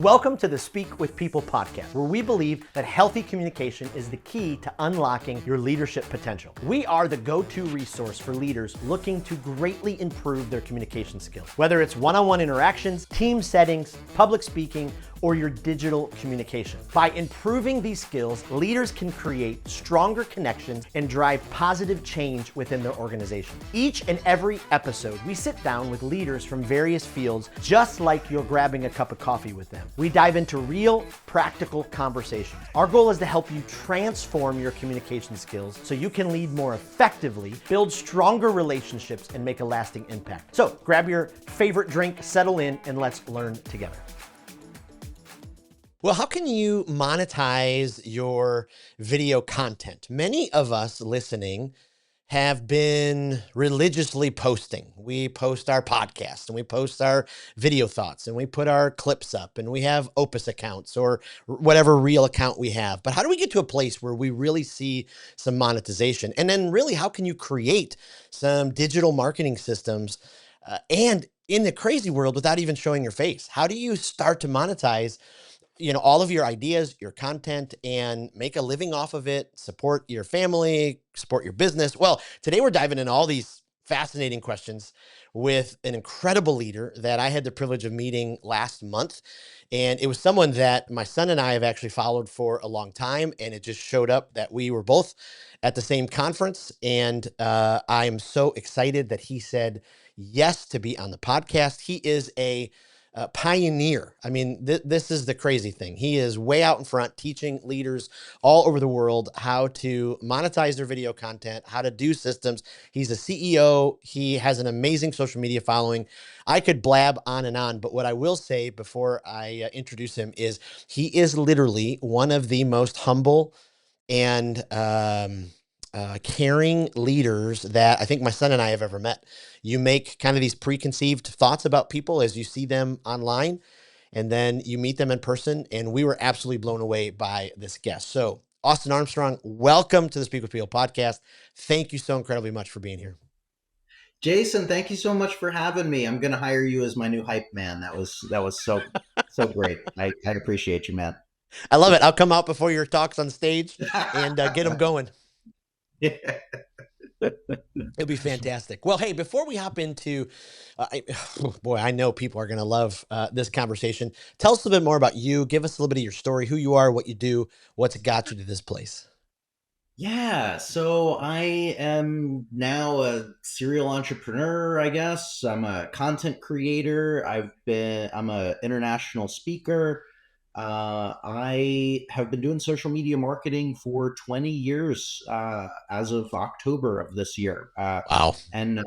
Welcome to the Speak with People podcast, where we believe that healthy communication is the key to unlocking your leadership potential. We are the go-to resource for leaders looking to greatly improve their communication skills. Whether it's one-on-one interactions, team settings, public speaking, or your digital communication. By improving these skills, leaders can create stronger connections and drive positive change within their organization. Each and every episode, we sit down with leaders from various fields, just like you're grabbing a cup of coffee with them. We dive into real, practical conversations. Our goal is to help you transform your communication skills so you can lead more effectively, build stronger relationships, and make a lasting impact. So grab your favorite drink, settle in, and let's learn together. Well, how can you monetize your video content? Many of us listening have been religiously posting. We post our podcast and we post our video thoughts and we put our clips up and we have Opus accounts or whatever real account we have. But how do we get to a place where we really see some monetization? And then really, how can you create some digital marketing systems and in the crazy world without even showing your face? How do you start to monetize all of your ideas, your content, and make a living off of it, support your family, support your business? Well, today we're diving into all these fascinating questions with an incredible leader that I had the privilege of meeting last month. And it was someone that my son and I have actually followed for a long time. And it just showed up that we were both at the same conference. And I am so excited that he said yes to be on the podcast. He is a pioneer. I mean, this is the crazy thing. He is way out in front teaching leaders all over the world how to monetize their video content, how to do systems. He's a CEO. He has an amazing social media following. I could blab on, but what I will say before I introduce him is he is literally one of the most humble and caring leaders that I think my son and I have ever met. You make kind of these preconceived thoughts about people as you see them online, and then you meet them in person. And we were absolutely blown away by this guest. So Austin Armstrong, welcome to the Speak with People podcast. Thank you so incredibly much for being here. Jason, thank you so much for having me. I'm going to hire you as my new hype man. That was so great. I appreciate you, man. I love it. I'll come out before your talks on stage and get them going. Yeah. It'll be fantastic. Well, hey, before we hop into, I know people are going to love this conversation. Tell us a little bit more about you. Give us a little bit of your story, who you are, what you do, what's got you to this place. Yeah, so I am now a serial entrepreneur, I guess. I'm a content creator. I'm an international speaker. I have been doing social media marketing for 20 years as of October of this year. Wow. And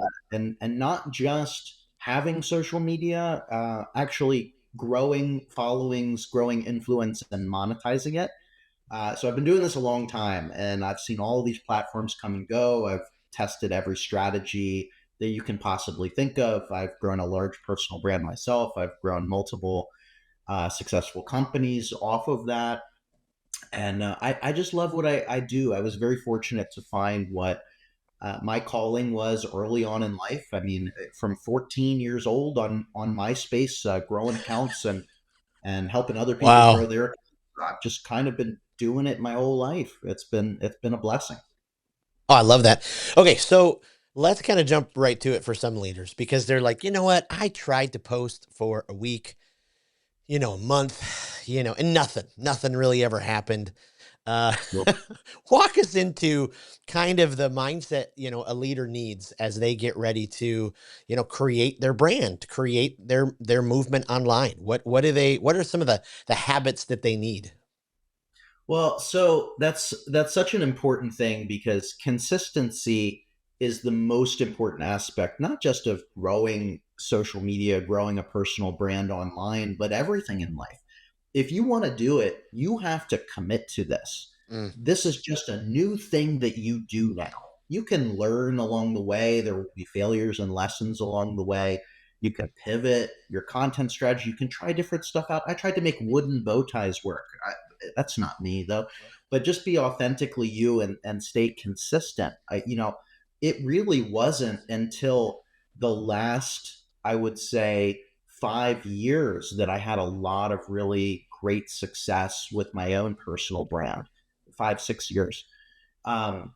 not just having social media, actually growing followings, growing influence, and monetizing it. So I've been doing this a long time, and I've seen all of these platforms come and go. I've tested every strategy that you can possibly think of. I've grown a large personal brand myself. I've grown multiple successful companies off of that. And I just love what I do. I was very fortunate to find what my calling was early on in life. I mean, from 14 years old on MySpace, growing accounts and helping other people grow their. I've just kind of been doing it my whole life. It's been a blessing. Oh, I love that. Okay, so let's kind of jump right to it for some leaders, because they're like, you know what? I tried to post for a week, a month, and nothing really ever happened. Nope. Walk us into kind of the mindset, a leader needs as they get ready to, create their brand, create their movement online. What are some of the habits that they need? Well, so that's such an important thing, because consistency is the most important aspect, not just of growing social media, growing a personal brand online, but everything in life. If you want to do it, you have to commit to this. Mm. This is just a new thing that you do now. You can learn along the way. There will be failures and lessons along the way. You can pivot your content strategy. You can try different stuff out. I tried to make wooden bow ties work. That's not me though, but just be authentically you and stay consistent. It really wasn't until the last, I would say, 5 years that I had a lot of really great success with my own personal brand. 5, 6 years. Um,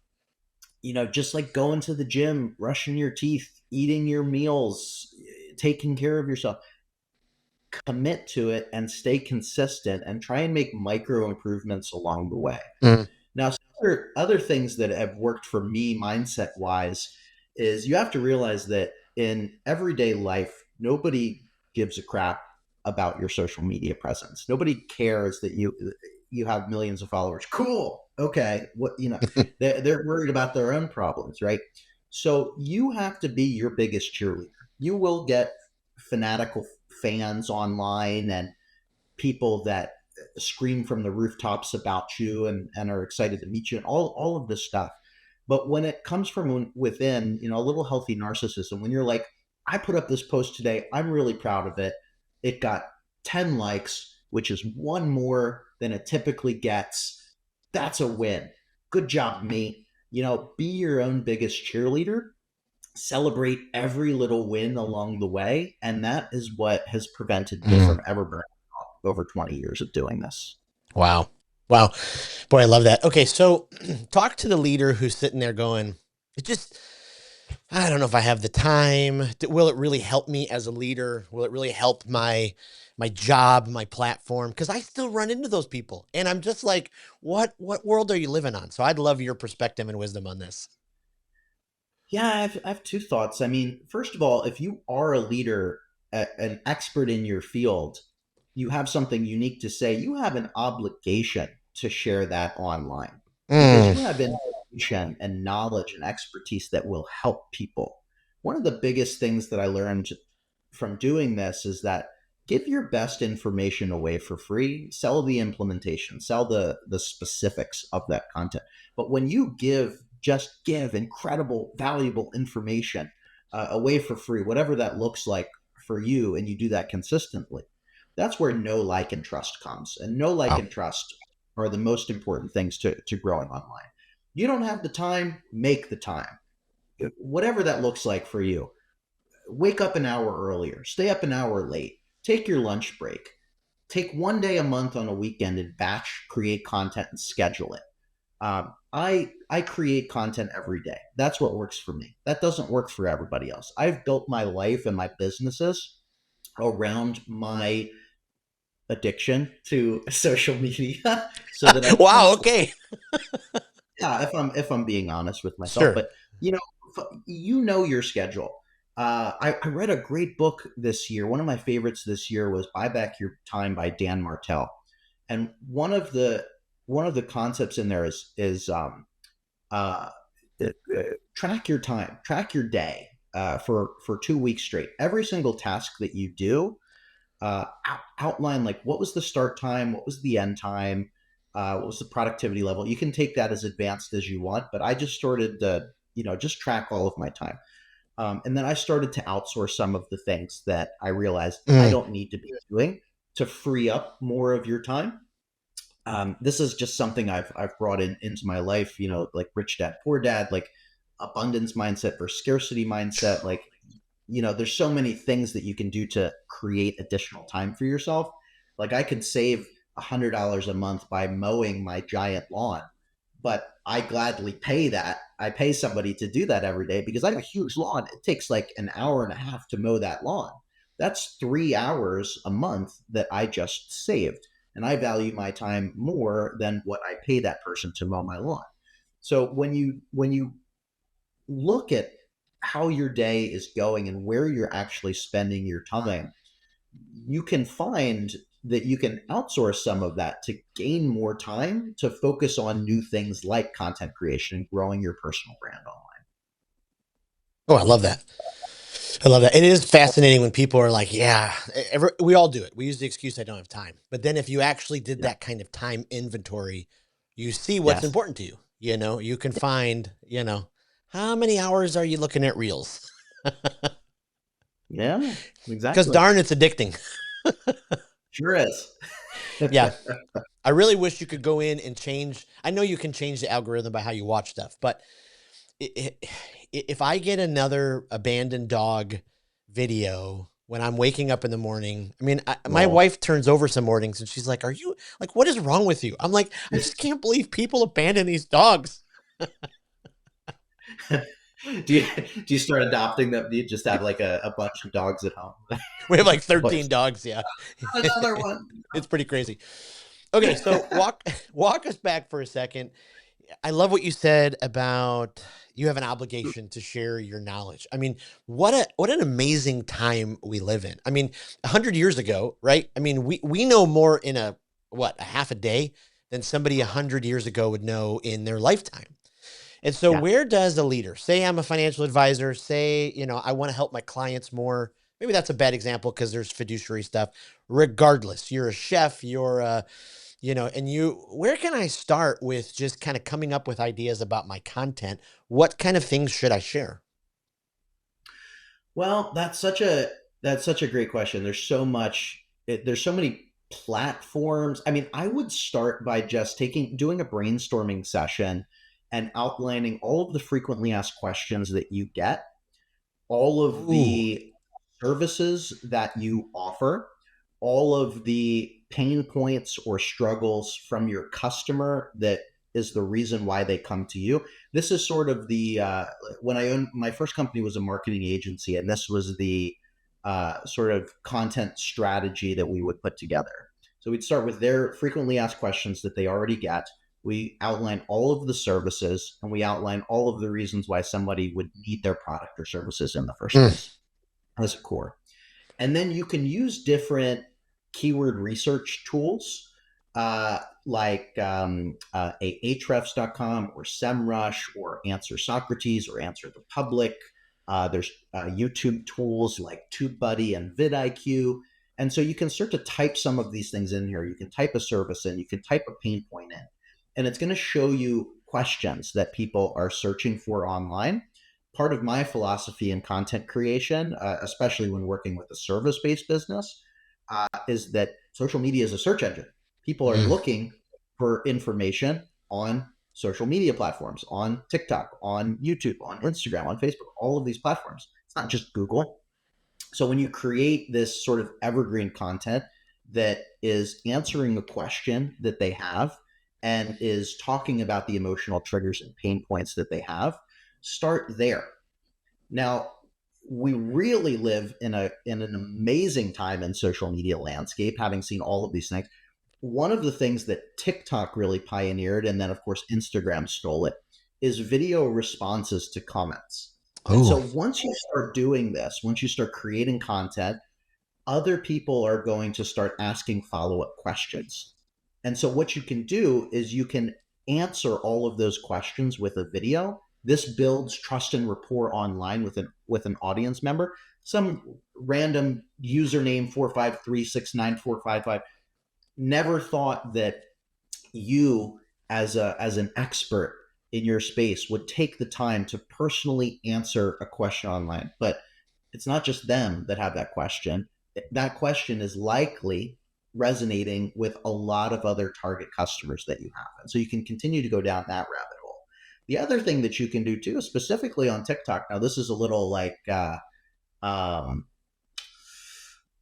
just like going to the gym, brushing your teeth, eating your meals, taking care of yourself, commit to it and stay consistent and try and make micro improvements along the way. Mm. Now, some other things that have worked for me mindset wise is you have to realize that in everyday life, nobody gives a crap about your social media presence. Nobody cares that you have millions of followers. Cool. Okay. They're worried about their own problems, right? So you have to be your biggest cheerleader. You will get fanatical fans online and people that scream from the rooftops about you and are excited to meet you and all of this stuff. But when it comes from within, a little healthy narcissism, when you're like, I put up this post today, I'm really proud of it. It got 10 likes, which is one more than it typically gets. That's a win. Good job, me. Be your own biggest cheerleader, celebrate every little win along the way. And that is what has prevented me Mm. from ever burning out over 20 years of doing this. Wow. Wow. Boy, I love that. Okay. So talk to the leader who's sitting there going, it just, I don't know if I have the time. Will it really help me as a leader? Will it really help my job, my platform? Because I still run into those people, and I'm just like, what world are you living on? So I'd love your perspective and wisdom on this. Yeah, I have two thoughts. I mean, first of all, if you are a leader, an expert in your field, you have something unique to say, you have an obligation to share that online because Mm. you have information and knowledge and expertise that will help people. One of the biggest things that I learned from doing this is that give your best information away for free, sell the implementation, sell the specifics of that content. But when you give incredible valuable information away for free, whatever that looks like for you, and you do that consistently, that's where know, like, and trust comes. And know, like, Wow. and trust are the most important things to growing online. You don't have the time, make the time, whatever that looks like for you. Wake up an hour earlier, stay up an hour late, take your lunch break, take one day a month on a weekend and batch create content and schedule it. I create content every day. That's what works for me. That doesn't work for everybody else. I've built my life and my businesses around my addiction to social media so that I Wow. constantly, Okay. yeah, if I'm being honest with myself. Sure. But your schedule. I read a great book this year. One of my favorites this year was "Buy Back Your Time" by Dan Martell, and one of the concepts in there is track your time, track your day for 2 weeks straight. Every single task that you do, outline like what was the start time, what was the end time, what was the productivity level. You can take that as advanced as you want, but I just started to just track all of my time. And then I started to outsource some of the things that I realized I Mm. don't need to be doing to free up more of your time. This is just something I've brought into my life, like rich dad, poor dad, like abundance mindset versus scarcity mindset. Like, there's so many things that you can do to create additional time for yourself. Like I could save $100 a month by mowing my giant lawn, but I gladly pay that. I pay somebody to do that every day because I have a huge lawn. It takes like an hour and a half to mow that lawn. That's 3 hours a month that I just saved. And I value my time more than what I pay that person to mow my lawn. So when you look at how your day is going and where you're actually spending your time, you can find that you can outsource some of that to gain more time to focus on new things like content creation and growing your personal brand online. Oh, I love that. I love that. It is fascinating when people are like, yeah, we all do it. We use the excuse, I don't have time. But then if you actually did Yeah. that kind of time inventory, you see what's Yes. important to you. You can find, how many hours are you looking at reels? Yeah. Because Exactly. darn, it's addicting. Sure is. Yeah. I really wish you could go in and change. I know you can change the algorithm by how you watch stuff, but if I get another abandoned dog video when I'm waking up in the morning. I mean, my Oh. wife turns over some mornings and she's like, "Are you like, what is wrong with you?" I'm like, "I just can't believe people abandon these dogs." Do you start adopting them? Do you just have like a bunch of dogs at home? We have like Always, 13 dogs. Yeah. another one. It's pretty crazy. Okay. So walk us back for a second. I love what you said about you have an obligation to share your knowledge. I mean, what an amazing time we live in. I mean, 100 years ago, right? I mean, we know more in a half a day than somebody 100 years ago would know in their lifetime. And so Yeah. where does a leader, say I'm a financial advisor, say, I want to help my clients more. Maybe that's a bad example because there's fiduciary stuff. Regardless, you're a chef, you're a, and where can I start with just kind of coming up with ideas about my content? What kind of things should I share? Well, that's such a great question. There's so many platforms. I mean, I would start by just doing a brainstorming session and outlining all of the frequently asked questions that you get, all of Ooh. the services that you offer, all of the pain points or struggles from your customer that is the reason why they come to you. This is sort of the when I owned my first company was a marketing agency, and this was the sort of content strategy that we would put together. So we'd start with their frequently asked questions that they already get. We outline all of the services, and we outline all of the reasons why somebody would need their product or services in the first Mm. place as a core. And then you can use different keyword research tools like ahrefs.com or SEMrush or Answer Socrates or Answer the Public. There's YouTube tools like TubeBuddy and vidIQ. And so you can start to type some of these things in here. You can type a service in, you can type a pain point in, and it's going to show you questions that people are searching for online. Part of my philosophy in content creation, especially when working with a service based business, is that social media is a search engine. People are Mm. looking for information on social media platforms, on TikTok, on YouTube, on Instagram, on Facebook, all of these platforms. It's not just Google. So when you create this sort of evergreen content that is answering a question that they have and is talking about the emotional triggers and pain points that they have, start there. Now, we really live in an amazing time in social media landscape, having seen all of these things. One of the things that TikTok really pioneered, and then of course Instagram stole it, is video responses to comments. And so Oh. once you start doing this, once you start creating content, other people are going to start asking follow-up questions. And so what you can do is you can answer all of those questions with a video. This builds trust and rapport online with an audience member. Some random username 453694555 never thought that you as an expert in your space would take the time to personally answer a question online. But it's not just them that have that question. That question is likely resonating with a lot of other target customers that you have. And so you can continue to go down that rabbit hole. The other thing that you can do too, specifically on TikTok, now this is a little like um,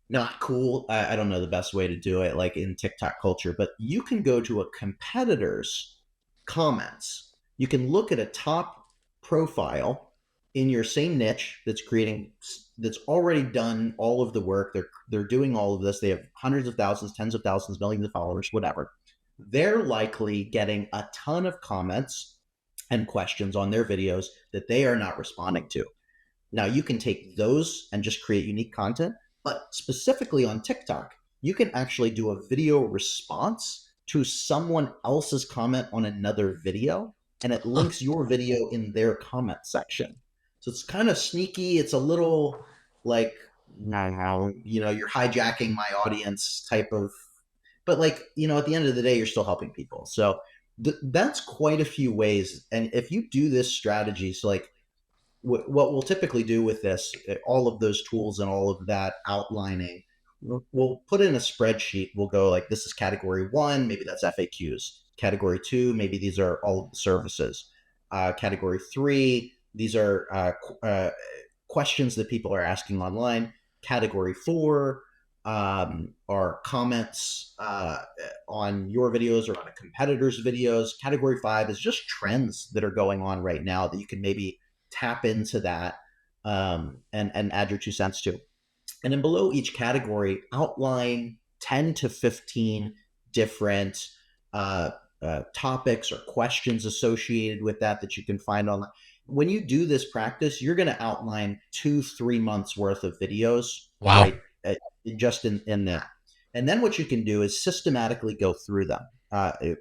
not cool. I don't know the best way to do it, like in TikTok culture, but you can go to a competitor's comments. You can look at a top profile in your same niche that's already done all of the work. They're doing all of this. They have hundreds of thousands, tens of thousands, millions of followers, whatever. They're likely getting a ton of comments and questions on their videos that they are not responding to. Now you can take those and just create unique content, but specifically on TikTok, you can actually do a video response to someone else's comment on another video, and it Huh. links your video in their comment section. So it's kind of sneaky. It's a little like, you're hijacking my audience type of, but like, at the end of the day, you're still helping people. So that's quite a few ways. And if you do this strategy, so like, what we'll typically do with this, all of those tools and all of that outlining, we'll put in a spreadsheet. We'll go like, this is category one, maybe that's FAQs. Category two, maybe these are all of the services. Category three, these are questions that people are asking online. category 4 are comments on your videos or on a competitor's videos. Category 5 is just trends that are going on right now that you can maybe tap into that and add your 2 cents to. And then below each category, outline 10 to 15 different uh, topics or questions associated with that you can find online. When you do this practice, you're going to outline 2-3 months worth of videos, Wow. right? Just in that. And then what you can do is systematically go through them.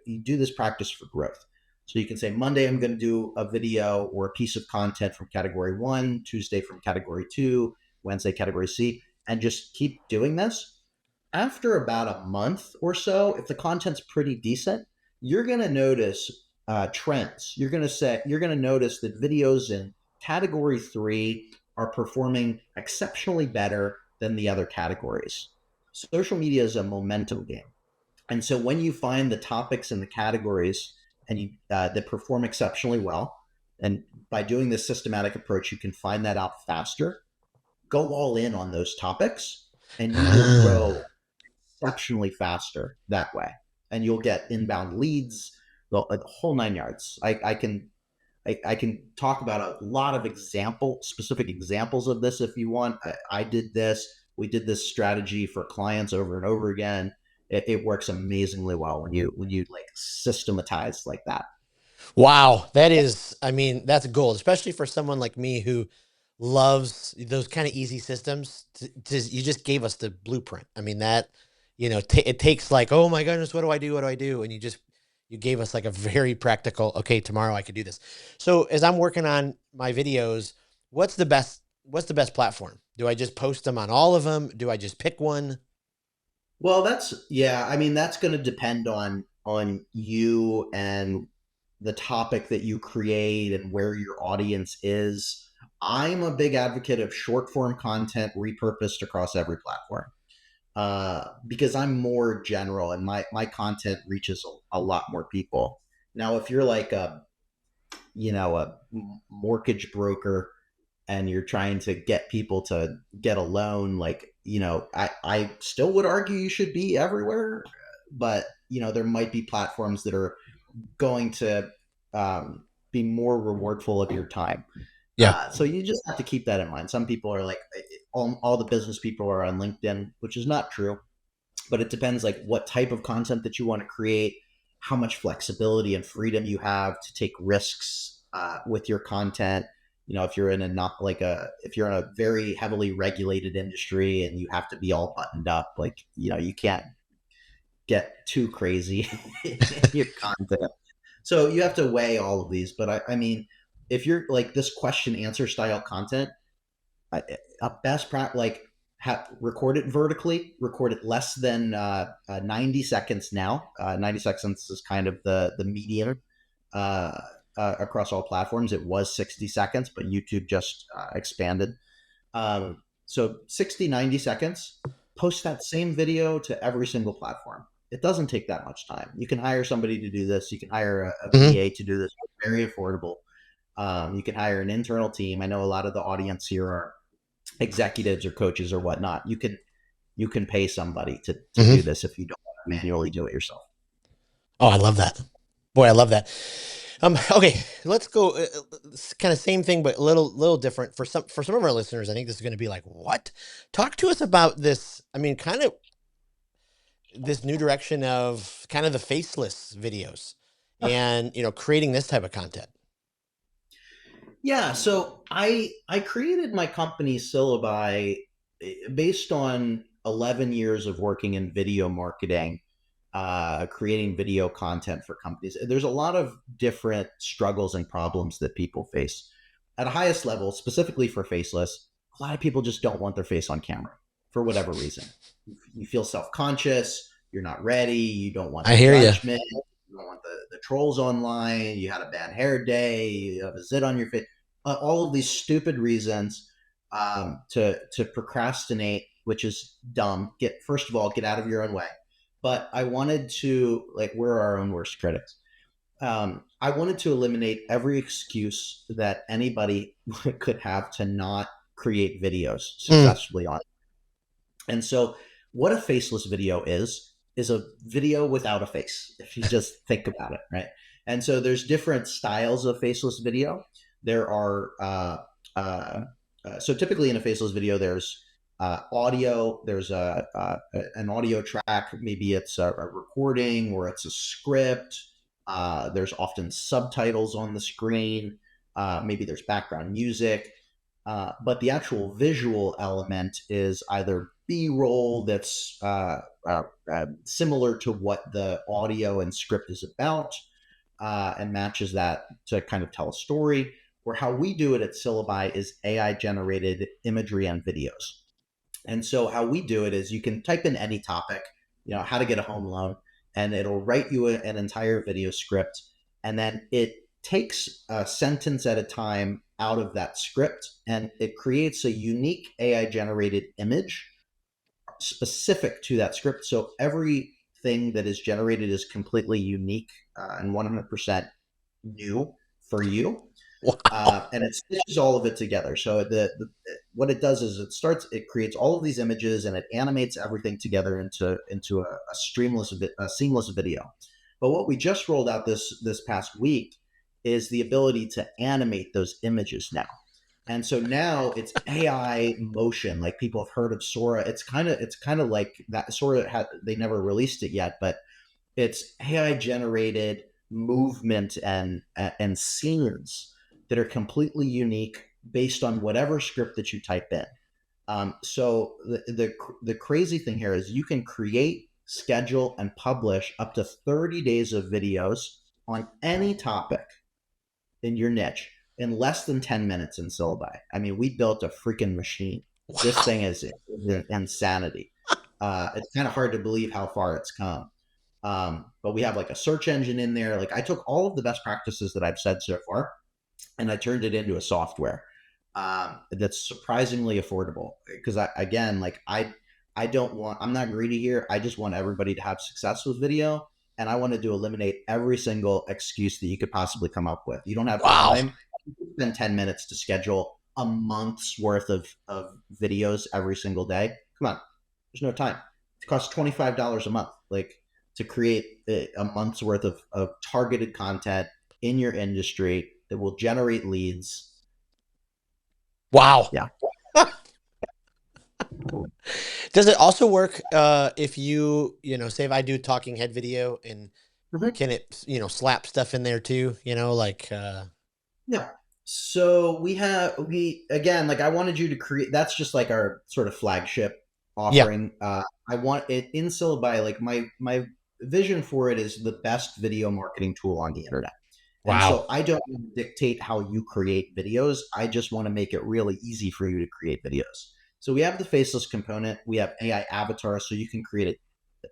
You do this practice for growth. So you can say, Monday, I'm going to do a video or a piece of content from category 1, Tuesday from category 2, Wednesday, category C, and just keep doing this. After about a month or so, if the content's pretty decent, you're going to notice trends. You're going to notice that videos in category 3 are performing exceptionally better than the other categories. Social media is a momentum game. And so when you find the topics and the categories and you that perform exceptionally well, and by doing this systematic approach, you can find that out faster. Go all in on those topics, and you will grow Ah. exceptionally faster that way. And you'll get inbound leads, the whole 9 yards. I can talk about a lot of specific examples of this if you want. I did this. We did this strategy for clients over and over again. It works amazingly well when you like systematize like that. Wow, that is, I mean, that's gold, especially for someone like me who loves those kind of easy systems. You just gave us the blueprint. I mean, that, it takes like, oh my goodness, what do I do? What do I do? And you gave us like a very practical, okay, tomorrow I could do this. So as I'm working on my videos, what's the best platform? Do I just post them on all of them? Do I just pick one? Well, yeah. I mean, that's going to depend on you and the topic that you create and where your audience is. I'm a big advocate of short form content repurposed across every platform because I'm more general and my content reaches a lot more people. Now, if you're like a mortgage broker and you're trying to get people to get a loan, like, I still would argue you should be everywhere, but there might be platforms that are going to be more rewardful of your time. Yeah. So you just have to keep that in mind. Some people are like, all the business people are on LinkedIn, which is not true, but it depends like what type of content that you want to create, how much flexibility and freedom you have to take risks with your content. If you're in a not like a if you're in a very heavily regulated industry and you have to be all buttoned up, like you can't get too crazy in your content. So you have to weigh all of these. But I mean, if you're like this question answer style content, a best practice, like record it vertically, record it less than 90 seconds now. 90 seconds is kind of the median across all platforms. It was 60 seconds, but YouTube just expanded. So 60, 90 seconds, post that same video to every single platform. It doesn't take that much time. You can hire somebody to do this. You can hire a Hmm. VA to do this. It's very affordable. You can hire an internal team. I know a lot of the audience here are executives or coaches or whatnot. You can pay somebody to do Hmm. this if you don't want to manually do it yourself. Oh, I love that. Boy, I love that. Okay, let's go. Kind of same thing, but a little different for some of our listeners. I think this is going to be like, what? Talk to us about this. I mean, kind of this new direction of kind of the faceless videos, and creating this type of content. Yeah, so I created my company Syllaby based on 11 years of working in video marketing, creating video content for companies. There's a lot of different struggles and problems that people face. At a highest level, specifically for Faceless, a lot of people just don't want their face on camera for whatever reason. You feel self-conscious, you're not ready, you don't want I the hear you. judgment, you don't want the trolls online, you had a bad hair day, you have a zit on your face, all of these stupid reasons to procrastinate, which is dumb. First of all, get out of your own way. But I wanted to, like, we're our own worst critics. I wanted to eliminate every excuse that anybody could have to not create videos Mm. successfully on. And so, what a faceless video is a video without a face. If you just think about it, right? And so, there's different styles of faceless video. There are uh, so typically in a faceless video, there's audio. There's an audio track. Maybe it's a recording or it's a script. There's often subtitles on the screen. Maybe there's background music. But the actual visual element is either B-roll that's similar to what the audio and script is about, and matches that to kind of tell a story. Or how we do it at Syllaby is AI generated imagery and videos. And so how we do it is you can type in any topic, how to get a home loan, and it'll write you an entire video script. And then it takes a sentence at a time out of that script and it creates a unique AI generated image specific to that script. So everything that is generated is completely unique and 100% new for you. Wow. And it stitches all of it together. So what it does is it creates all of these images and it animates everything together into a seamless video. But what we just rolled out this past week is the ability to animate those images now. And so now it's AI motion. Like people have heard of Sora. It's kind of like that. Sora they never released it yet, but it's AI generated movement and scenes that are completely unique based on whatever script that you type in. So the crazy thing here is you can create, schedule, and publish up to 30 days of videos on any topic in your niche in less than 10 minutes in Syllabi. I mean, we built a freaking machine. This Wow. thing is insanity. It's kind of hard to believe how far it's come. But we have like a search engine in there. Like I took all of the best practices that I've said so far and I turned it into a software that's surprisingly affordable. Because I don't want, I'm not greedy here. I just want everybody to have success with video. And I wanted to eliminate every single excuse that you could possibly come up with. You don't have Wow. time. You can spend 10 minutes to schedule a month's worth of videos every single day. Come on, there's no time. It costs $25 a month. Like to create a month's worth of targeted content in your industry that will generate leads. Wow. Yeah. Does it also work if say if I do talking head video and Mhm. can it, slap stuff in there too, like Yeah. So we again, like I wanted you to create, that's just like our sort of flagship yeah. offering. I want it in Syllabi, like my vision for it is the best video marketing tool on the internet. And Wow. so I don't dictate how you create videos. I just want to make it really easy for you to create videos. So we have the faceless component. We have AI avatar, so you can create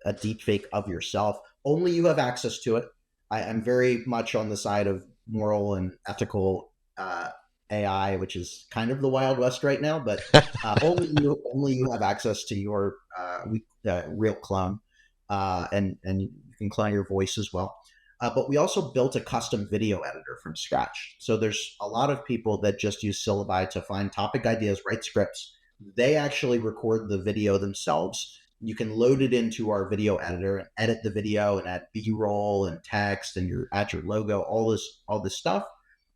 a deep fake of yourself. Only you have access to it. I am very much on the side of moral and ethical AI, which is kind of the Wild West right now. But only you have access to your real clone, and you can clone your voice as well. But we also built a custom video editor from scratch. So there's a lot of people that just use Syllabi to find topic ideas, write scripts. They actually record the video themselves. You can load it into our video editor and edit the video and add B-roll and text and add your logo, all this stuff,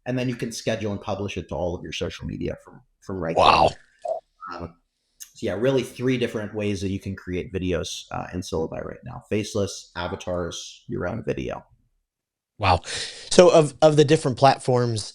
and then you can schedule and publish it to all of your social media from right there. Wow. So yeah, really three different ways that you can create videos in Syllabi right now: faceless, avatars, your own video. Wow. So of the different platforms,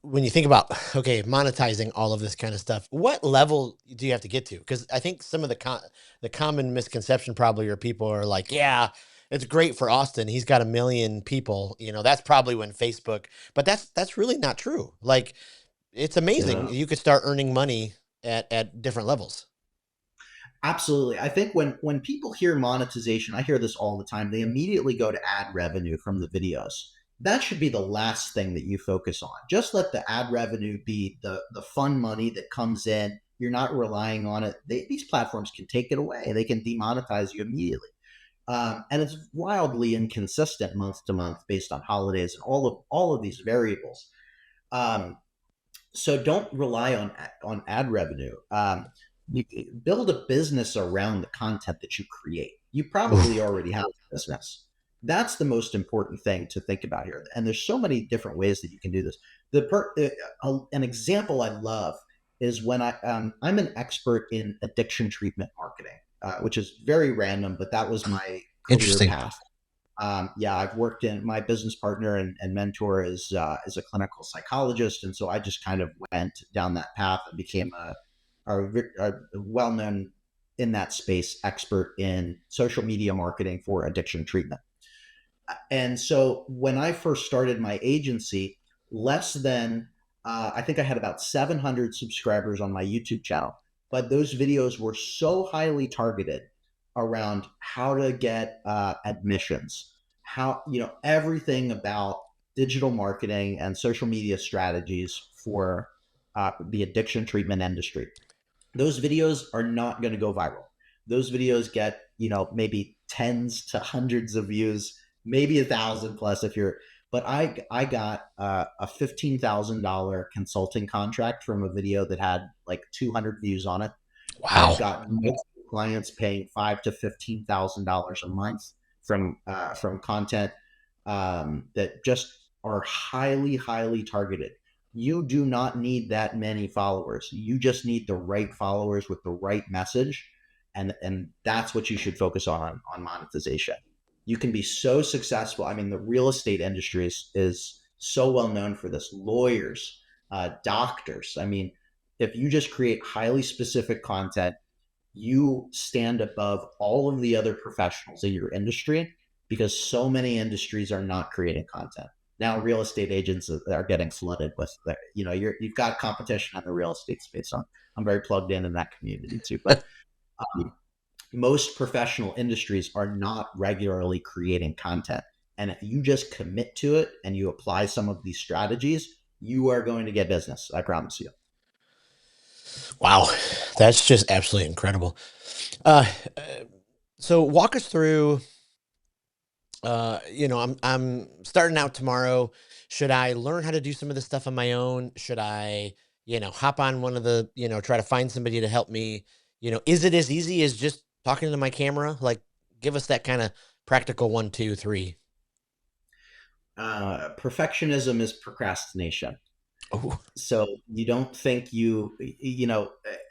when you think about okay, monetizing all of this kind of stuff, what level do you have to get to? Because I think some of the common misconception probably are people are like, yeah, it's great for Austin. He's got 1 million people. That's probably when Facebook, but that's really not true. Like it's amazing. Yeah. You could start earning money at different levels. Absolutely. I think when people hear monetization, I hear this all the time, they immediately go to ad revenue from the videos. That should be the last thing that you focus on. Just let the ad revenue be the fun money that comes in. You're not relying on it. These platforms can take it away. They can demonetize you immediately. And it's wildly inconsistent month to month based on holidays and all of these variables. So don't rely on ad revenue. you build a business around the content that you create. You probably Oof. already have a business. That's the most important thing to think about here. And there's so many different ways that you can do this. An example I love is when I'm an expert in addiction treatment marketing, which is very random, but that was my career Interesting. path. Yeah, I've worked in my business partner and mentor is a clinical psychologist, and so I just kind of went down that path and became a well-known in that space expert in social media marketing for addiction treatment. And so when I first started my agency, less than I think I had about 700 subscribers on my YouTube channel, but those videos were so highly targeted around how to get admissions, how everything about digital marketing and social media strategies for the addiction treatment industry. Those videos are not going to go viral. Those videos get, maybe tens to hundreds of views, maybe 1,000 plus if you're, but I got a $15,000 consulting contract from a video that had like 200 views on it. I've Wow. got multiple clients paying $5,000 to $15,000 a month from content that just are highly, highly targeted. You do not need that many followers. You just need the right followers with the right message, and that's what you should focus on monetization. You can be so successful. I mean, the real estate industry is so well known for this. Lawyers, doctors. I mean, if you just create highly specific content, you stand above all of the other professionals in your industry because so many industries are not creating content. Now, real estate agents are getting flooded with, you've got competition in the real estate space. I'm very plugged in that community too. But um, most professional industries are not regularly creating content. And if you just commit to it and you apply some of these strategies, you are going to get business. I promise you. Wow. That's just absolutely incredible. Uh, uh, so walk us through, I'm starting out tomorrow. Should I learn how to do some of this stuff on my own? Should I, hop on one of the, try to find somebody to help me? Is it as easy as just talking to my camera? Like, give us that kind of practical 1, 2, 3. Perfectionism is procrastination. Oh, So you don't think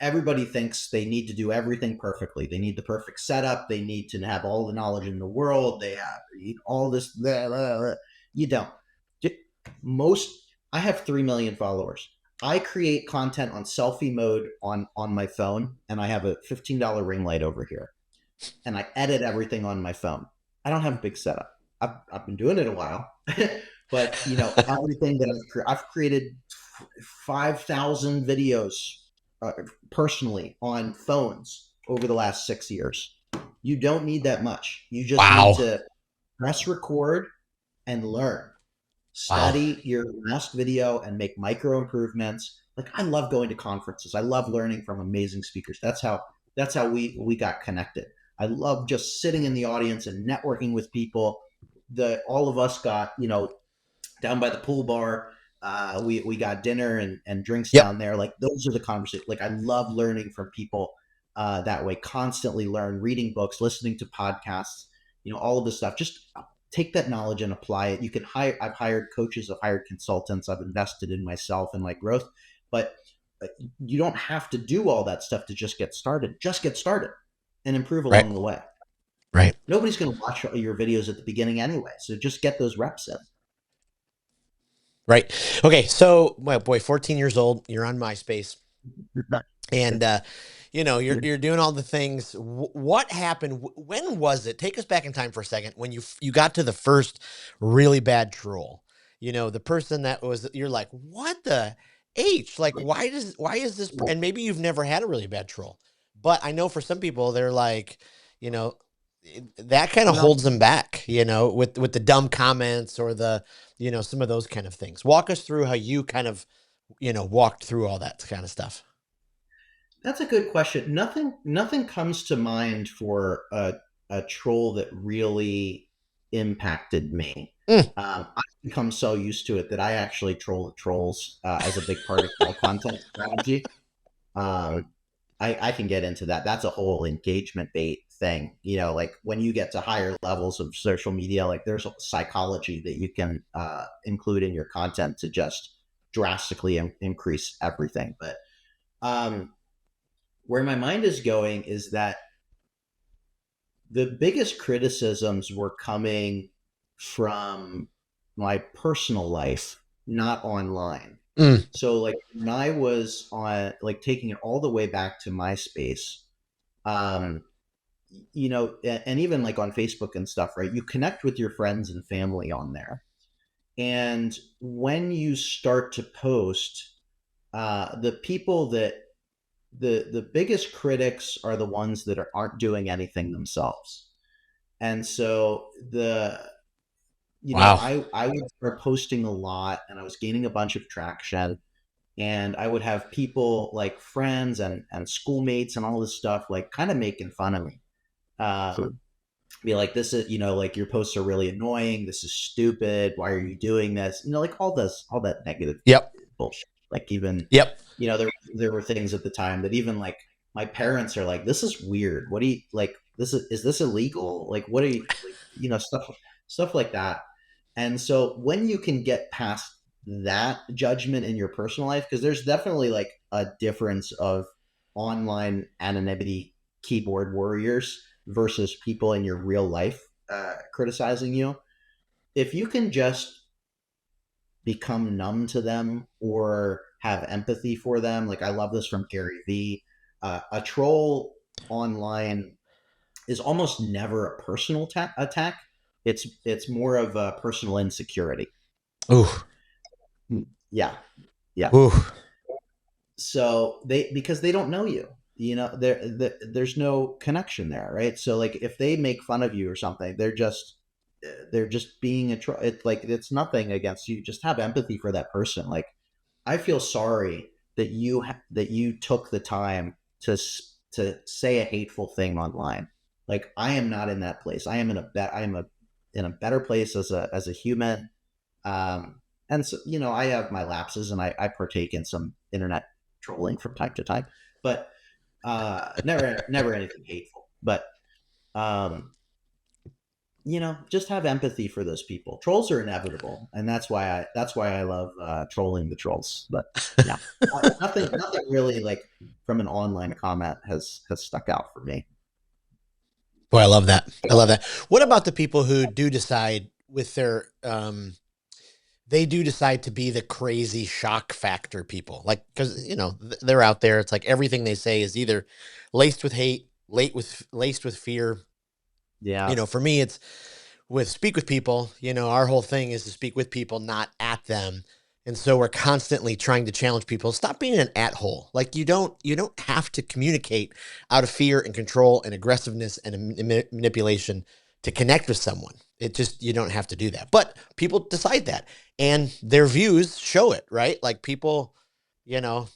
everybody thinks they need to do everything perfectly. They need the perfect setup. They need to have all the knowledge in the world. They have all this. Blah, blah, blah. You don't. Most, I have 3 million followers. I create content on selfie mode on my phone, and I have a $15 ring light over here, and I edit everything on my phone. I don't have a big setup. I've been doing it a while, but everything that I've created 5,000 videos personally on phones over the last 6 years. You don't need that much. You just need wow. to press record and learn. Wow. Study your last video and make micro improvements. Like I love going to conferences. I love learning from amazing speakers. That's how we got connected. I love just sitting in the audience and networking with people. The all of us got down by the pool bar. We got dinner and drinks Yep. down there. Like those are the conversations. Like I love learning from people that way. Constantly learn, reading books, listening to podcasts. All of this stuff. Just take that knowledge and apply it. You can hire. I've hired coaches. I've hired consultants. I've invested in myself and my growth. But you don't have to do all that stuff to just get started. Just get started and improve Right. along the way. Right. Nobody's going to watch your videos at the beginning anyway. So just get those reps in. Right. Okay. So, well, boy, 14 years old, you're on MySpace. Not- And you're You're you're doing all the things. What happened? When was it? Take us back in time for a second. When you got to the first really bad troll, the person that was, you're like, what the H? Like, why is this? And maybe you've never had a really bad troll, but I know for some people they're like, you know, that kind of no, holds them back. With the dumb comments or the, some of those kind of things. Walk us through how you kind of, walked through all that kind of stuff. that's a good question. Nothing comes to mind for a troll that really impacted me. Mm, I've become so used to it that I actually troll the trolls as a big part of my content strategy. Uh, I can get into that. That's a whole engagement bait thing. Like when you get to higher levels of social media, like there's a psychology that you can include in your content to just drastically increase everything. But um, where my mind is going is that the biggest criticisms were coming from my personal life, not online. Mm, So like when I was on, like, taking it all the way back to MySpace, um, and even like on Facebook and stuff, right? You connect with your friends and family on there. And when you start to post, the people that the biggest critics are the ones that aren't doing anything themselves. And so wow. I would start posting a lot, and I was gaining a bunch of traction, and I would have people like friends and schoolmates and all this stuff like kind of making fun of me. Be like, this is, like, your posts are really annoying. This is stupid. Why are you doing this? Like all that negative Yep. bullshit. Like even, Yep. there were things at the time that even like my parents are like, this is weird. What do you like? Is this illegal? Like, what are you like? Stuff like that. And so when you can get past that judgment in your personal life, because there's definitely like a difference of online anonymity keyboard warriors versus people in your real life criticizing you. If you can just become numb to them or have empathy for them, like I love this from Gary Vee, a troll online is almost never a personal attack. It's more of a personal insecurity. Ooh. Yeah, yeah. Ooh. So because they don't know you, there's no connection there, right? So like if they make fun of you or something, they're just being it's like it's nothing against you. Just have empathy for that person. Like I feel sorry that you took the time to say a hateful thing online. Like I am not in that place. I am in a better place as a human. And so, I have my lapses, and I partake in some internet trolling from time to time, but never anything hateful. But um, just have empathy for those people. Trolls are inevitable, and that's why I love trolling the trolls. But yeah, nothing really like from an online comment has stuck out for me. Boy, I love that. I love that. What about the people who do decide with their they do decide to be the crazy shock factor people? Like cuz they're out there, it's like everything they say is either laced with hate, laced with fear. Yeah, For me it's with speak with people, our whole thing is to speak with people, not at them. And so we're constantly trying to challenge people. Stop being an at hole. Like you don't have to communicate out of fear and control and aggressiveness and manipulation to connect with someone. It just you don't have to do that. But people decide that and their views show it, right? Like people, you know,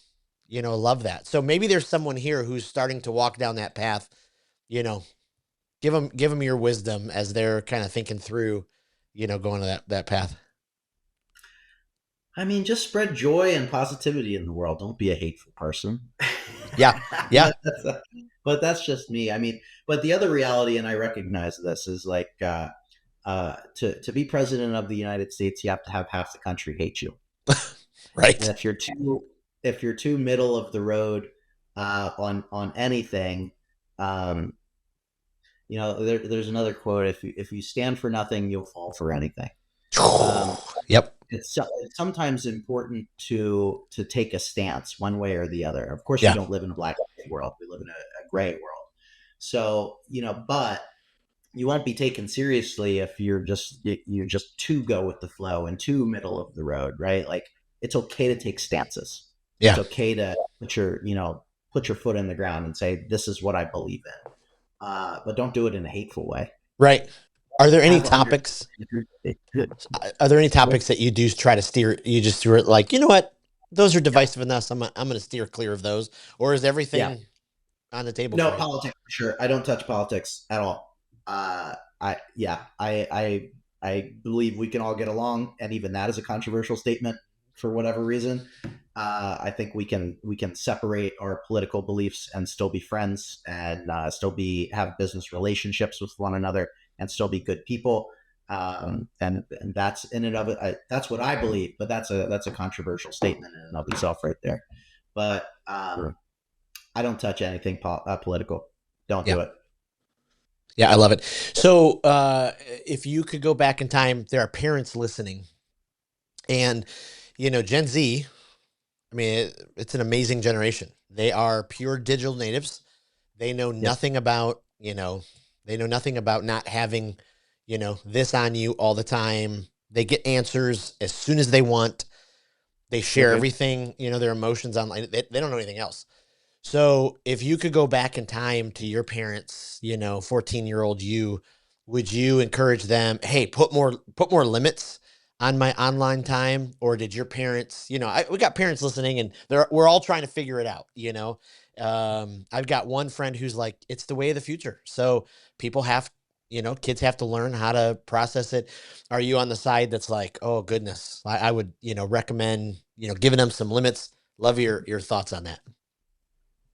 love that. So maybe there's someone here who's starting to walk down that path, you know, give them your wisdom as they're kind of thinking through, going to that path. I mean, just spread joy and positivity in the world. Don't be a hateful person. Yeah, yeah, but, but that's just me. I mean, but the other reality, and I recognize this, is like to be president of the United States, you have to have half the country hate you. And right. if you're too middle of the road on anything, um, there's another quote: if you stand for nothing, you'll fall for anything. Um, Yep. it's sometimes important to take a stance one way or the other. Of course, we Yeah. don't live in a black and white world; we live in a gray world. So but you won't be taken seriously if you're just too go with the flow and too middle of the road, right? Like it's okay to take stances. It's Yeah. okay to put your foot in the ground and say this is what I believe in, but don't do it in a hateful way. Right. Are there any Have under topics? Are there any topics that you do try to steer? You just steer it like, you know what? Those are yeah, divisive enough. I'm going to steer clear of those. Or is yeah. everything on the table No for you? politics for sure. I don't touch politics at all. I yeah, I believe we can all get along, and even that is a controversial statement for whatever reason. I think we can separate our political beliefs and still be friends, and still be have business relationships with one another, and still be good people. And that's in and of it. That's what I believe, but that's a controversial statement in and of itself, right there. But I don't touch anything political. Don't Yeah. do it. Yeah, I love it. So, if you could go back in time, there are parents listening, and Gen Z. I mean, it's an amazing generation. They are pure digital natives. They know Yep. nothing about They know nothing about not having this on you all the time. They get answers as soon as they want. They share Mm-hmm. everything, their emotions online. They don't know anything else. So if you could go back in time to your parents, 14-year-old you, would you encourage them, hey, put more limits on my online time? Or did your parents, we got parents listening and we're all trying to figure it out. I've got one friend who's like, it's the way of the future. So people kids have to learn how to process it. Are you on the side that's like, oh goodness, I would, recommend, giving them some limits? Love your thoughts on that.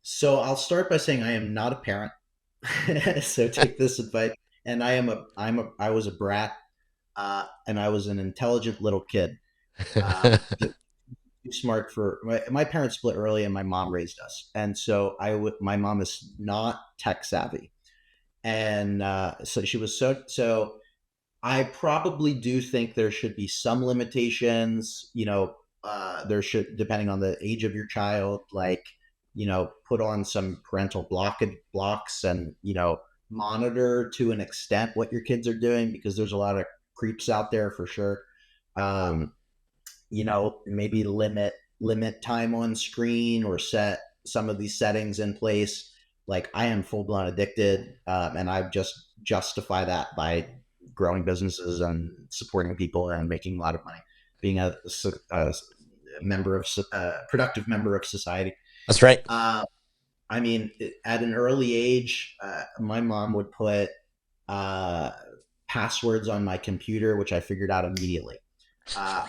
So I'll start by saying I am not a parent. So take this advice. And I was a brat, and I was an intelligent little kid. Too smart for my parents split early, and my mom raised us. And so my mom is not tech savvy, and so she was so. I probably do think there should be some limitations. There should, depending on the age of your child, like, put on some parental blocks, and, monitor to an extent what your kids are doing, because there's a lot of creeps out there for sure. Um, maybe limit time on screen, or set some of these settings in place. Like, I am full blown addicted, and I just justify that by growing businesses and supporting people and making a lot of money, being a member of productive member of society. That's right. Uh, I mean, at an early age, my mom would put uh, passwords on my computer, which I figured out immediately. uh,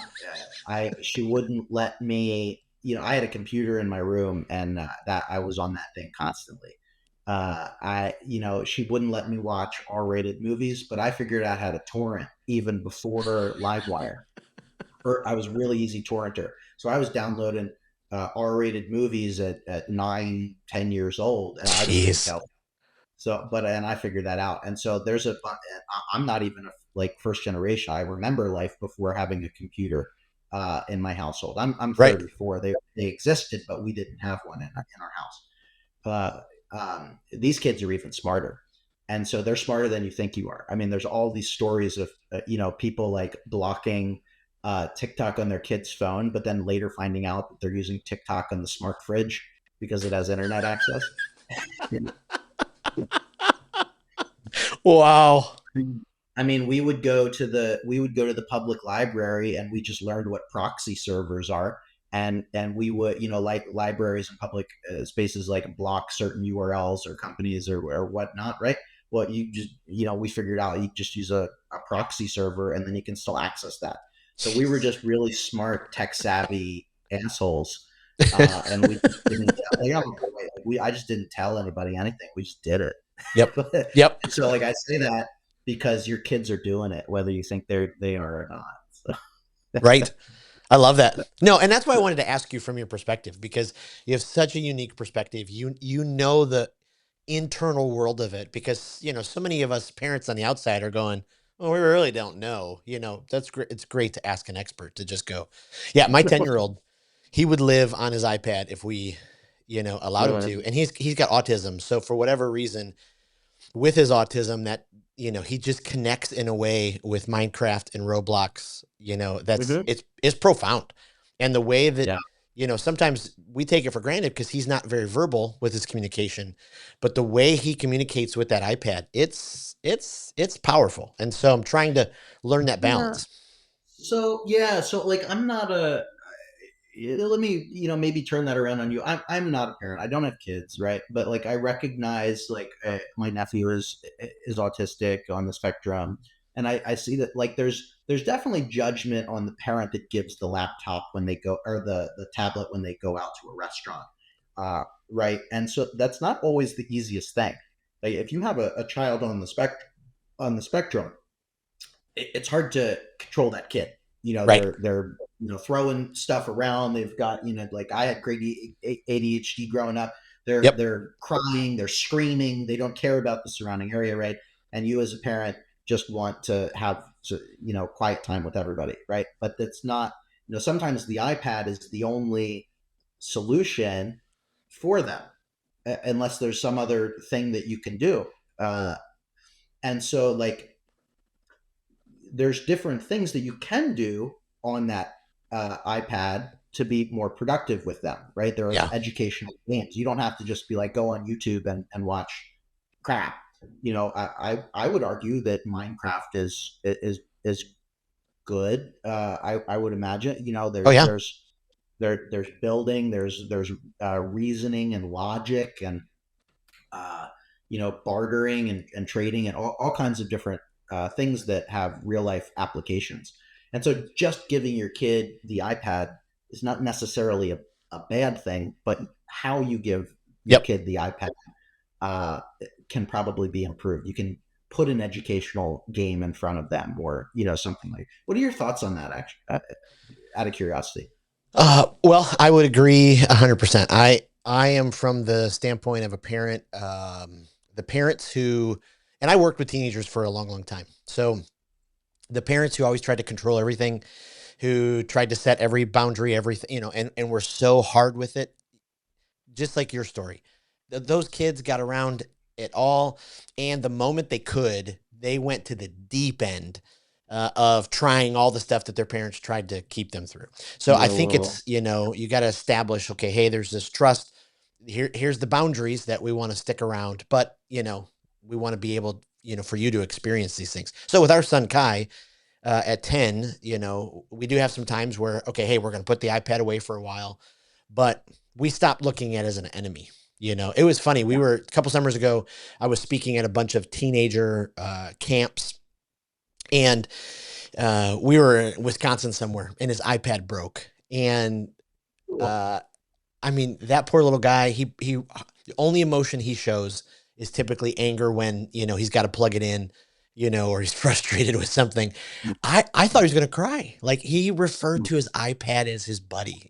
I She wouldn't let me. I had a computer in my room, and that I was on that thing constantly. She wouldn't let me watch R-rated movies, but I figured out how to torrent even before LiveWire. Or I was really easy torrenter, so I was downloading R-rated movies at 9, 10 years old, and I just didn't Jeez. tell. And I figured that out. And so I'm not even like first generation. I remember life before having a computer in my household. I'm Right. 34. They existed, but we didn't have one in our house. These kids are even smarter. And so they're smarter than you think you are. I mean, there's all these stories of, people like blocking TikTok on their kid's phone, but then later finding out that they're using TikTok on the smart fridge because it has internet access. Wow. I mean, we would go to the public library, and we just learned what proxy servers are, and we would, like libraries and public spaces, like block certain URLs or companies or whatnot, right? Well, we figured out you just use a proxy server, and then you can still access that. So we were just really smart, tech savvy assholes, and we just didn't. Like, I'm a boy. Like, I just didn't tell anybody anything. We just did it. Yep. Yep. So, like, I say that because your kids are doing it, whether you think they are or not. Right. I love that. No, and that's why I wanted to ask you from your perspective, because you have such a unique perspective. You know the internal world of it, because so many of us parents on the outside are going, "Oh, we really don't know." That's great. It's great to ask an expert, to just go, "Yeah, my 10-year-old, he would live on his iPad if we, allowed him to." And he's got autism, so for whatever reason, with his autism, that he just connects in a way with Minecraft and Roblox, that's Mm-hmm. it's profound. And the way that Yeah. sometimes we take it for granted because he's not very verbal with his communication, but the way he communicates with that iPad, it's powerful. And so I'm trying to learn that Yeah. balance. So like, I'm not a. Let me, maybe turn that around on you. I'm not a parent. I don't have kids, right? But like, I recognize, like, my nephew is autistic on the spectrum. And I see that like there's definitely judgment on the parent that gives the laptop when they go, or the tablet when they go out to a restaurant, right? And so that's not always the easiest thing. Like if you have a child on the spectrum, it's hard to control that kid. Right. They're throwing stuff around. They've got like I had great ADHD growing up. They're Yep. they're crying, they're screaming, they don't care about the surrounding area, right? And you as a parent just want to have quiet time with everybody, right? But that's not. Sometimes the iPad is the only solution for them, unless there's some other thing that you can do. And so like there's different things that you can do on that iPad to be more productive with them, right? There are Yeah. educational games. You don't have to just be like go on YouTube and watch crap. I would argue that Minecraft is good. I would imagine. Oh yeah. There's building, there's reasoning and logic and uh, bartering and trading and all kinds of different things that have real life applications. And so just giving your kid the iPad is not necessarily a bad thing, but how you give your Yep. kid the iPad uh, can probably be improved. You can put an educational game in front of them or, something like. What are your thoughts on that, actually, out of curiosity? Well, I would agree 100%. I am from the standpoint of a parent, the parents who, and I worked with teenagers for a long, long time. So the parents who always tried to control everything, who tried to set every boundary, everything, and were so hard with it, just like your story. Those kids got around it all, and the moment they could, they went to the deep end of trying all the stuff that their parents tried to keep them through. So I think Whoa. it's you got to establish, okay, hey, there's this trust. Here's the boundaries that we want to stick around, but we want to be able, for you to experience these things. So with our son Kai, at 10, we do have some times where, okay, hey, we're going to put the iPad away for a while, but we stopped looking at it as an enemy. It was funny. We were a couple summers ago, I was speaking at a bunch of teenager camps, and we were in Wisconsin somewhere, and his iPad broke. And Cool. uh, I mean, that poor little guy, the only emotion he shows is typically anger when, he's got to plug it in, or he's frustrated with something. I thought he was going to cry. Like he referred to his iPad as his buddy,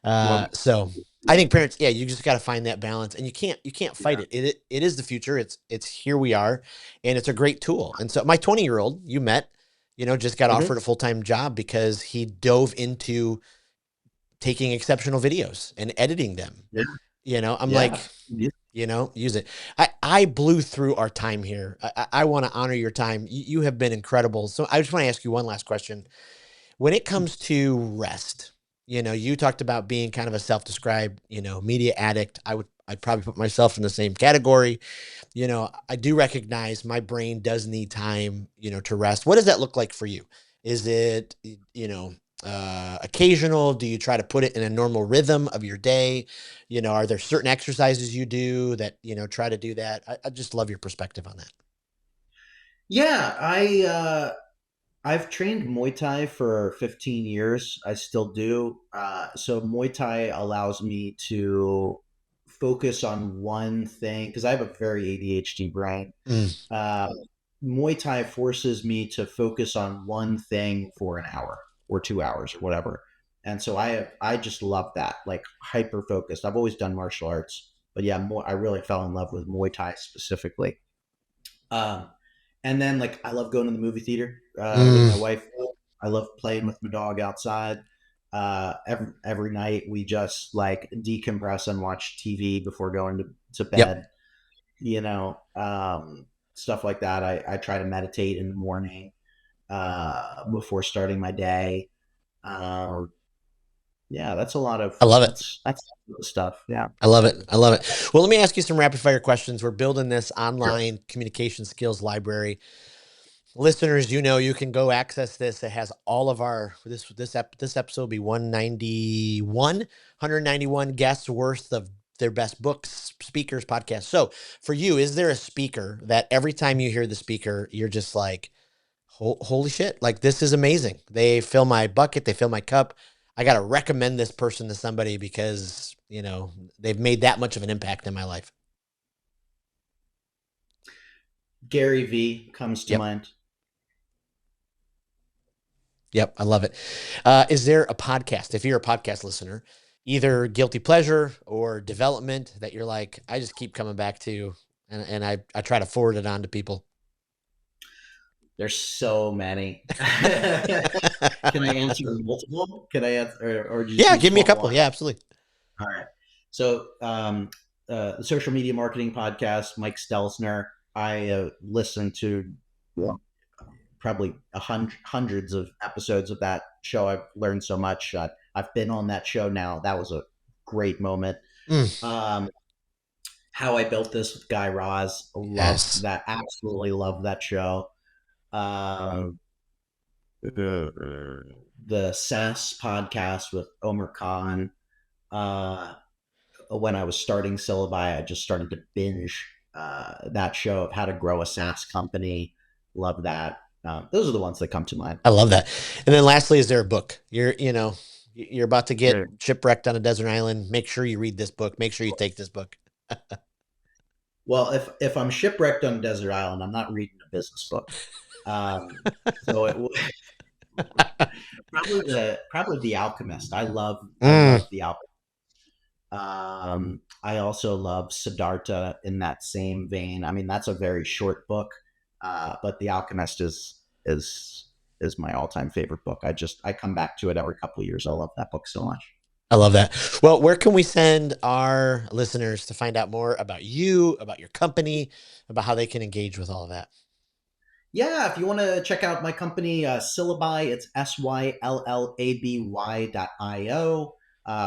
Well, so I think parents, yeah, you just got to find that balance, and you can't fight yeah. it. It is the future. It's here we are, and it's a great tool. And so my 20-year-old you met, just got Mhm. offered a full-time job because he dove into taking exceptional videos and editing them. Yeah. I'm like, Yeah. Yeah. use it. I blew through our time here. I want to honor your time. You have been incredible. So I just want to ask you one last question. When it comes to rest, you talked about being kind of a self-described, media addict. I'd probably put myself in the same category. I do recognize my brain does need time, to rest. What does that look like for you? Is it, occasional? Do you try to put it in a normal rhythm of your day? Are there certain exercises you do that, try to do that? I just love your perspective on that. Yeah, I've trained Muay Thai for 15 years. I still do. So Muay Thai allows me to focus on one thing because I have a very ADHD brain. Mm, Uh, Muay Thai forces me to focus on one thing for an hour or 2 hours or whatever. And so I just love that, like hyper focused. I've always done martial arts, but yeah, I really fell in love with Muay Thai specifically. Um, and then like I love going to the movie theater with my mm, wife. I love playing with my dog outside. Every night we just like decompress and watch TV before going to yep. bed. You know, stuff like that. I try to meditate in the morning before starting my day. Uh, yeah, that's a lot of I love it. that's stuff. Yeah. I love it. I love it. Well, let me ask you some rapid fire questions. We're building this Sure. online communication skills library. Listeners, you can go access this. It has all of our this episode will be 191 guests worth of their best books, speakers, podcasts. So for you, is there a speaker that every time you hear the speaker, you're just like, Holy shit. Like, this is amazing. They fill my bucket. They fill my cup. I got to recommend this person to somebody because, they've made that much of an impact in my life. Gary V comes to Yep. mind. Yep. I love it. Is there a podcast, if you're a podcast listener, either guilty pleasure or development that you're like, I just keep coming back to, and I try to forward it on to people? There's so many. Can I answer multiple? Can I answer, or do you Yeah. just Give me a want couple. one? Yeah, absolutely. All right. So, the social media marketing podcast, Mike Stelzner, I listen to probably hundreds of episodes of that show. I've learned so much. I've been on that show now. That was a great moment. Mm, Um, How I Built This with Guy Raz. Love yes. that. Absolutely love that show. Um, the SaaS podcast with Omer Khan. Uh, when I was starting Syllaby, I just started to binge that show of how to grow a SaaS company. Love that. Those are the ones that come to mind. I love that. And then lastly, is there a book? You're about to get Yeah. shipwrecked on a desert island. Make sure you read this book. Make sure you take this book. Well, if I'm shipwrecked on a desert island, I'm not reading a business book. Um, so probably the Alchemist. I love Mm, the Alchemist. I also love Siddhartha in that same vein. I mean, that's a very short book, but The Alchemist is my all time favorite book. I come back to it every couple of years. I love that book so much. I love that. Well, where can we send our listeners to find out more about you, about your company, about how they can engage with all of that? Yeah, if you want to check out my company, Syllaby, it's Syllaby.io.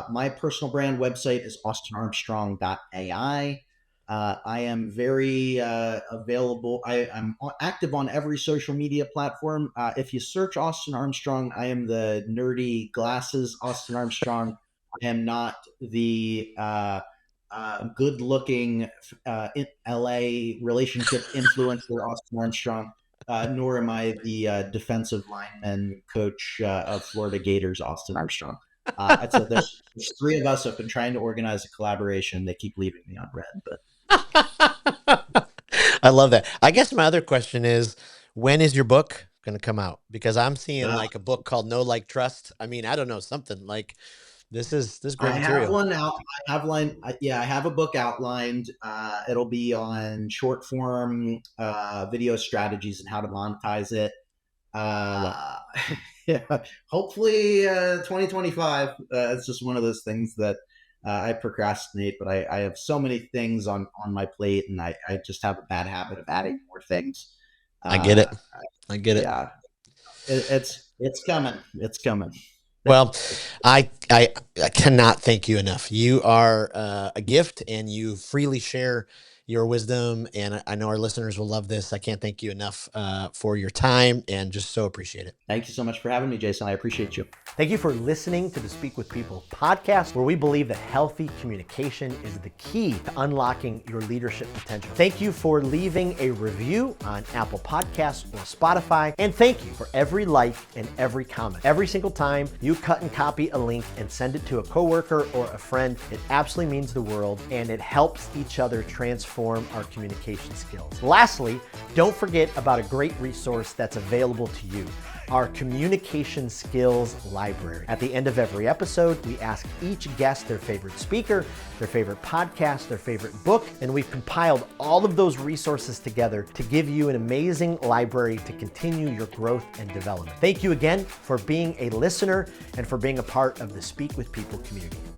My personal brand website is austinarmstrong.ai. I am very available. I'm active on every social media platform. If you search Austin Armstrong, I am the nerdy glasses Austin Armstrong. I am not the good looking LA relationship influencer Austin Armstrong. Nor am I the defensive lineman coach of Florida Gators, Austin Armstrong. There's three of us who have been trying to organize a collaboration. They keep leaving me on red, but I love that. I guess my other question is, when is your book going to come out? Because I'm seeing uh, like a book called No Like Trust. I mean, I don't know, something like this is I great have material. one out. Yeah, I have a book outlined. It'll be on short form video strategies and how to monetize it. I love Uh, yeah, hopefully 2025. It's just one of those things that I procrastinate, but I have so many things on my plate, and I just have a bad habit of adding more things. I get Uh, it. I get it. yeah, it's coming. It's coming. Well, I cannot thank you enough. You are a gift, and you freely share your wisdom. And I know our listeners will love this. I can't thank you enough for your time, and just so appreciate it. Thank you so much for having me, Jason. I appreciate you. Thank you for listening to the Speak with People podcast, where we believe that healthy communication is the key to unlocking your leadership potential. Thank you for leaving a review on Apple Podcasts or Spotify. And thank you for every like and every comment. Every single time you cut and copy a link and send it to a coworker or a friend, it absolutely means the world, and it helps each other transform our communication skills. Lastly, don't forget about a great resource that's available to you, our communication skills library. At the end of every episode, we ask each guest their favorite speaker, their favorite podcast, their favorite book, and we've compiled all of those resources together to give you an amazing library to continue your growth and development. Thank you again for being a listener and for being a part of the Speak with People community.